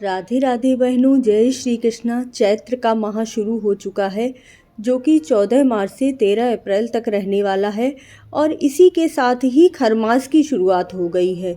राधे राधे बहनों, जय श्री कृष्णा। चैत्र का माह शुरू हो चुका है जो कि 14 मार्च से 13 अप्रैल तक रहने वाला है और इसी के साथ ही खरमास की शुरुआत हो गई है।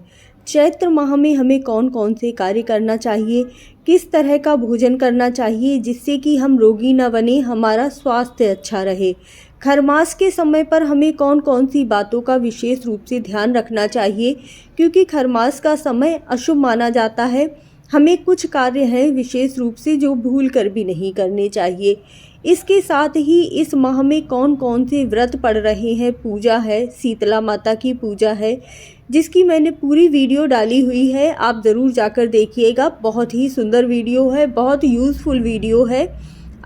चैत्र माह में हमें कौन कौन से कार्य करना चाहिए, किस तरह का भोजन करना चाहिए जिससे कि हम रोगी न बने, हमारा स्वास्थ्य अच्छा रहे। खरमास के समय पर हमें कौन कौन सी बातों का विशेष रूप से ध्यान रखना चाहिए, क्योंकि खरमास का समय अशुभ माना जाता है। हमें कुछ कार्य हैं विशेष रूप से जो भूल कर भी नहीं करने चाहिए। इसके साथ ही इस माह में कौन कौन से व्रत पड़ रहे हैं, पूजा है, शीतला माता की पूजा है, जिसकी मैंने पूरी वीडियो डाली हुई है। आप ज़रूर जाकर देखिएगा, बहुत ही सुंदर वीडियो है, बहुत यूज़फुल वीडियो है।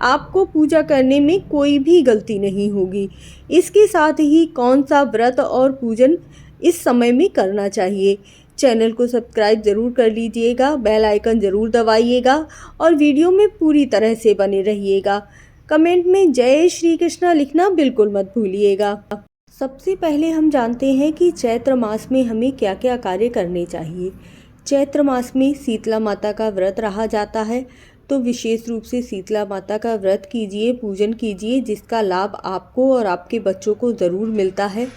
आपको पूजा करने में कोई भी गलती नहीं होगी। इसके साथ ही कौन सा व्रत और पूजन इस समय में करना चाहिए। चैनल को सब्सक्राइब ज़रूर कर लीजिएगा, बेल आइकन ज़रूर दबाइएगा और वीडियो में पूरी तरह से बने रहिएगा। कमेंट में जय श्री कृष्णा लिखना बिल्कुल मत भूलिएगा। सबसे पहले हम जानते हैं कि चैत्र मास में हमें क्या क्या कार्य करने चाहिए। चैत्र मास में शीतला माता का व्रत रहा जाता है, तो विशेष रूप से शीतला माता का व्रत कीजिए, पूजन कीजिए, जिसका लाभ आपको और आपके बच्चों को ज़रूर मिलता है।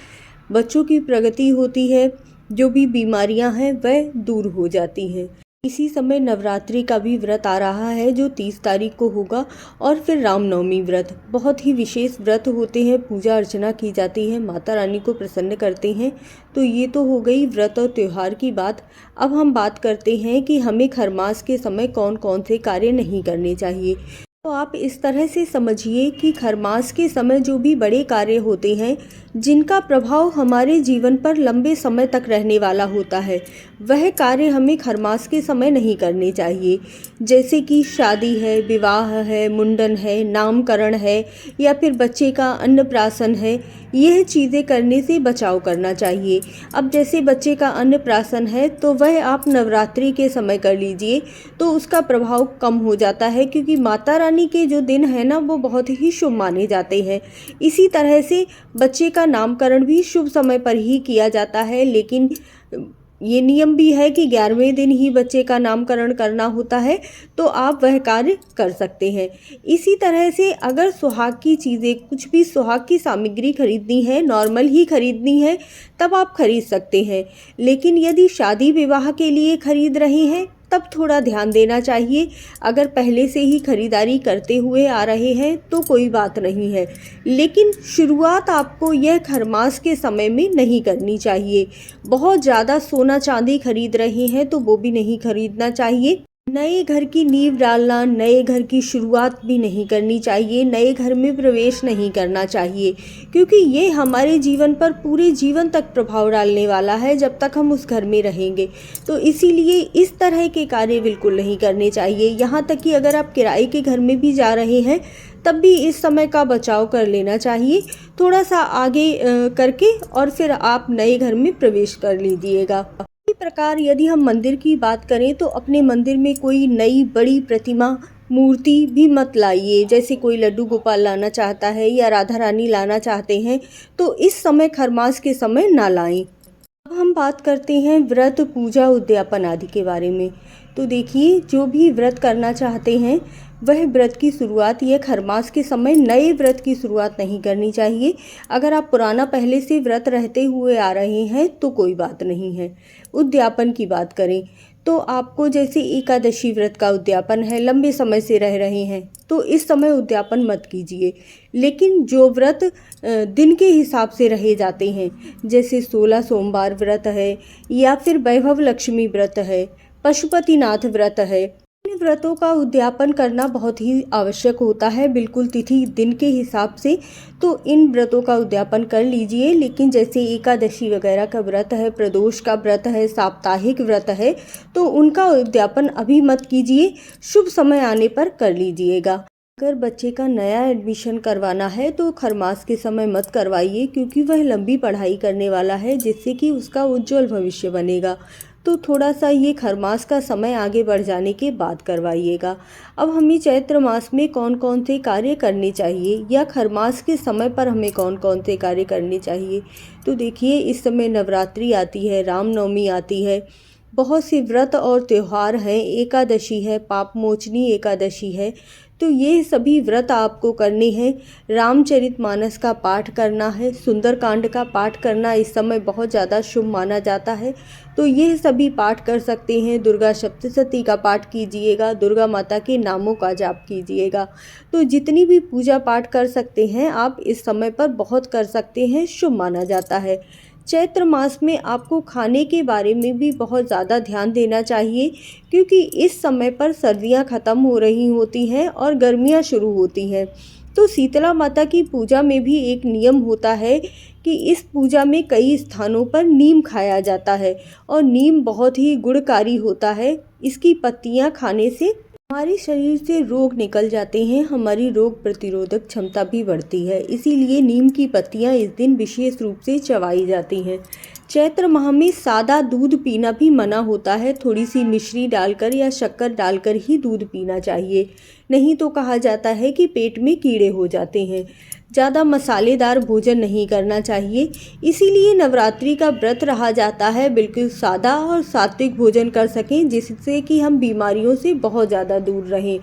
बच्चों की प्रगति होती है, जो भी बीमारियां हैं वह दूर हो जाती हैं। इसी समय नवरात्रि का भी व्रत आ रहा है जो 30 तारीख को होगा, और फिर रामनवमी व्रत, बहुत ही विशेष व्रत होते हैं, पूजा अर्चना की जाती है, माता रानी को प्रसन्न करते हैं। तो ये तो हो गई व्रत और त्यौहार की बात। अब हम बात करते हैं कि हमें खरमास के समय कौन कौन से कार्य नहीं करने चाहिए। तो आप इस तरह से समझिए कि खरमास के समय जो भी बड़े कार्य होते हैं, जिनका प्रभाव हमारे जीवन पर लंबे समय तक रहने वाला होता है, वह कार्य हमें खरमास के समय नहीं करने चाहिए। जैसे कि शादी है, विवाह है, मुंडन है, नामकरण है या फिर बच्चे का अन्नप्राशन है, यह चीज़ें करने से बचाव करना चाहिए। अब जैसे बच्चे का अन्नप्राशन है तो वह आप नवरात्रि के समय कर लीजिए, तो उसका प्रभाव कम हो जाता है, क्योंकि माता रानी के जो दिन है ना वो बहुत ही शुभ माने जाते हैं। इसी तरह से बच्चे का नामकरण भी शुभ समय पर ही किया जाता है, लेकिन ये नियम भी है कि 11वें दिन ही बच्चे का नामकरण करना होता है, तो आप वह कार्य कर सकते हैं। इसी तरह से अगर सुहाग की चीज़ें, कुछ भी सुहाग की सामग्री खरीदनी है, नॉर्मल ही खरीदनी है, तब आप खरीद सकते हैं। लेकिन यदि शादी विवाह के लिए खरीद रहे हैं तब थोड़ा ध्यान देना चाहिए। अगर पहले से ही खरीदारी करते हुए आ रहे हैं तो कोई बात नहीं है, लेकिन शुरुआत आपको यह खरमास के समय में नहीं करनी चाहिए। बहुत ज़्यादा सोना चांदी खरीद रहे हैं तो वो भी नहीं खरीदना चाहिए। नए घर की नींव डालना, नए घर की शुरुआत भी नहीं करनी चाहिए, नए घर में प्रवेश नहीं करना चाहिए, क्योंकि ये हमारे जीवन पर पूरे जीवन तक प्रभाव डालने वाला है जब तक हम उस घर में रहेंगे। तो इसीलिए इस तरह के कार्य बिल्कुल नहीं करने चाहिए। यहाँ तक कि अगर आप किराए के घर में भी जा रहे हैं तब भी इस समय का बचाव कर लेना चाहिए, थोड़ा सा आगे करके, और फिर आप नए घर में प्रवेश कर लीजिएगा। इसी प्रकार यदि हम मंदिर की बात करें तो अपने मंदिर में कोई नई बड़ी प्रतिमा, मूर्ति भी मत लाइए। जैसे कोई लड्डू गोपाल लाना चाहता है या राधा रानी लाना चाहते हैं तो इस समय खरमास के समय ना लाएं। अब हम बात करते हैं व्रत, पूजा, उद्यापन आदि के बारे में। तो देखिए, जो भी व्रत करना चाहते हैं वह व्रत की शुरुआत यह खरमास के समय नए व्रत की शुरुआत नहीं करनी चाहिए। अगर आप पुराना पहले से व्रत रहते हुए आ रहे हैं तो कोई बात नहीं है। उद्यापन की बात करें तो आपको जैसे एकादशी व्रत का उद्यापन है, लंबे समय से रह रहे हैं तो इस समय उद्यापन मत कीजिए। लेकिन जो व्रत दिन के हिसाब से रहे जाते हैं, जैसे 16 सोमवार व्रत है या फिर वैभव लक्ष्मी व्रत है, पशुपतिनाथ व्रत है, इन व्रतों का उद्यापन करना बहुत ही आवश्यक होता है, बिल्कुल तिथि दिन के हिसाब से। तो इन व्रतों का उद्यापन कर लीजिए। लेकिन जैसे एकादशी वगैरह का व्रत है, प्रदोष का व्रत है, साप्ताहिक व्रत है, तो उनका उद्यापन अभी मत कीजिए, शुभ समय आने पर कर लीजिएगा। अगर बच्चे का नया एडमिशन करवाना है तो खरमास के समय मत करवाइए, क्योंकि वह लंबी पढ़ाई करने वाला है जिससे कि उसका उज्जवल भविष्य बनेगा। तो थोड़ा सा ये खरमास का समय आगे बढ़ जाने के बाद करवाइएगा। अब हमें चैत्र मास में कौन कौन से कार्य करने चाहिए या खरमास के समय पर हमें कौन कौन से कार्य करने चाहिए। तो देखिए, इस समय नवरात्रि आती है, रामनवमी आती है, बहुत से व्रत और त्यौहार हैं, एकादशी है, पाप मोचनी एकादशी है, तो ये सभी व्रत आपको करने हैं। रामचरितमानस का पाठ करना है, सुंदरकांड का पाठ करना इस समय बहुत ज़्यादा शुभ माना जाता है, तो ये सभी पाठ कर सकते हैं। दुर्गा सप्तशती का पाठ कीजिएगा, दुर्गा माता के नामों का जाप कीजिएगा। तो जितनी भी पूजा पाठ कर सकते हैं आप इस समय पर बहुत कर सकते हैं, शुभ माना जाता है। चैत्र मास में आपको खाने के बारे में भी बहुत ज़्यादा ध्यान देना चाहिए, क्योंकि इस समय पर सर्दियां ख़त्म हो रही होती हैं और गर्मियां शुरू होती हैं। तो शीतला माता की पूजा में भी एक नियम होता है कि इस पूजा में कई स्थानों पर नीम खाया जाता है और नीम बहुत ही गुणकारी होता है। इसकी पत्तियां खाने से हमारे शरीर से रोग निकल जाते हैं, हमारी रोग प्रतिरोधक क्षमता भी बढ़ती है, इसीलिए नीम की पत्तियां इस दिन विशेष रूप से चबाई जाती हैं। चैत्र माह में सादा दूध पीना भी मना होता है, थोड़ी सी मिश्री डालकर या शक्कर डालकर ही दूध पीना चाहिए, नहीं तो कहा जाता है कि पेट में कीड़े हो जाते हैं। ज़्यादा मसालेदार भोजन नहीं करना चाहिए, इसीलिए नवरात्रि का व्रत रहा जाता है बिल्कुल सादा और सात्विक भोजन कर सकें, जिससे कि हम बीमारियों से बहुत ज़्यादा दूर रहें।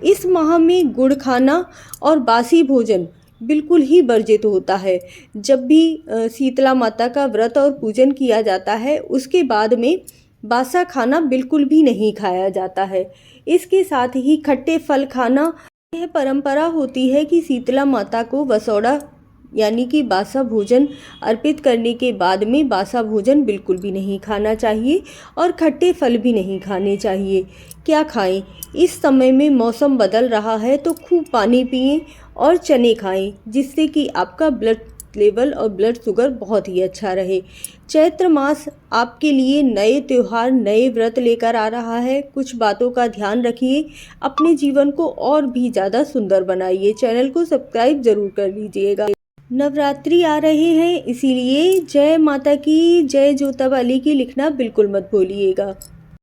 इस माह में गुड़ खाना और बासी भोजन बिल्कुल ही वर्जित होता है। जब भी शीतला माता का व्रत और पूजन किया जाता है, उसके बाद में बासा खाना बिल्कुल भी नहीं खाया जाता है। इसके साथ ही खट्टे फल खाना, यह परंपरा होती है कि शीतला माता को वसौड़ा यानी कि बासा भोजन अर्पित करने के बाद में बासा भोजन बिल्कुल भी नहीं खाना चाहिए और खट्टे फल भी नहीं खाने चाहिए। क्या खाएं? इस समय में मौसम बदल रहा है, तो खूब पानी पिएं और चने खाएं, जिससे कि आपका ब्लड लेवल और ब्लड शुगर बहुत ही अच्छा रहे। चैत्र मास आपके लिए नए त्यौहार, नए व्रत लेकर आ रहा है। कुछ बातों का ध्यान रखिए, अपने जीवन को और भी ज़्यादा सुंदर बनाइए। चैनल को सब्सक्राइब जरूर कर लीजिएगा। नवरात्रि आ रहे हैं, इसीलिए जय माता की जय जोता वाली की लिखना बिल्कुल मत भूलिएगा।